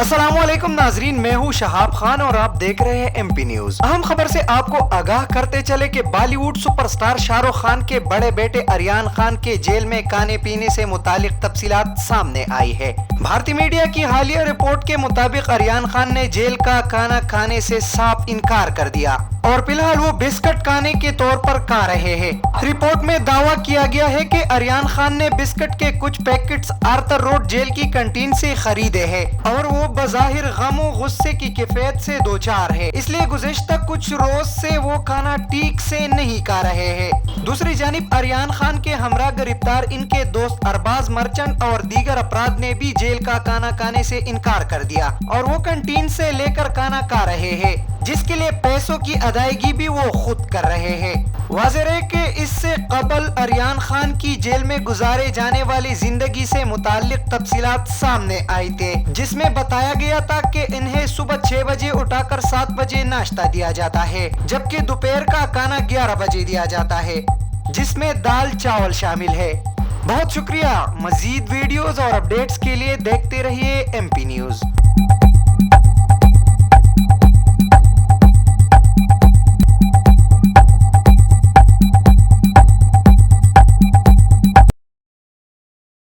अस्सलाम वालेकुम नाजरीन, मैं हूँ शहाब खान और आप देख रहे हैं एमपी न्यूज। अहम खबर से आपको आगाह करते चले कि बॉलीवुड सुपरस्टार शाहरुख खान के बड़े बेटे अरियान खान के जेल में खाने पीने से मुतालिक तफसीलात सामने आई है। भारतीय मीडिया की हालिया रिपोर्ट के मुताबिक अरियान खान ने जेल का खाना खाने से साफ इनकार कर दिया और फिलहाल वो बिस्किट खाने के तौर पर खा रहे हैं। रिपोर्ट में दावा किया गया है कि अरियान खान ने बिस्किट के कुछ पैकेट्स आर्थर रोड जेल की कैंटीन से खरीदे हैं और वो बज़ाहिर गमो गुस्से की कैफियत से दो चार है, इसलिए गुज़िश्ता कुछ रोज से वो खाना ठीक से नहीं खा रहे हैं। दूसरी जानिब अरियान खान के हमरा गिरफ्तार इनके दोस्त अरबाज मर्चेंट और दीगर अपराध ने भी जेल का खाना खाने से इनकार कर दिया और वो कैंटीन से लेकर खाना खा रहे हैं, जिसके लिए पैसों की अदायगी भी वो खुद कर रहे हैं। वाज़ेह है कि इससे कबल अरियान खान की जेल में गुजारे जाने वाली जिंदगी से मुताल्लिक तफसीलात सामने आए थे, जिसमें बताया गया था कि इन्हें सुबह 6 बजे उठाकर 7 बजे नाश्ता दिया जाता है, जबकि दोपहर का खाना 11 बजे दिया जाता है, जिसमें दाल चावल शामिल है। बहुत शुक्रिया। मजीद वीडियोस और अपडेट्स के लिए देखते रहिए एमपी न्यूज।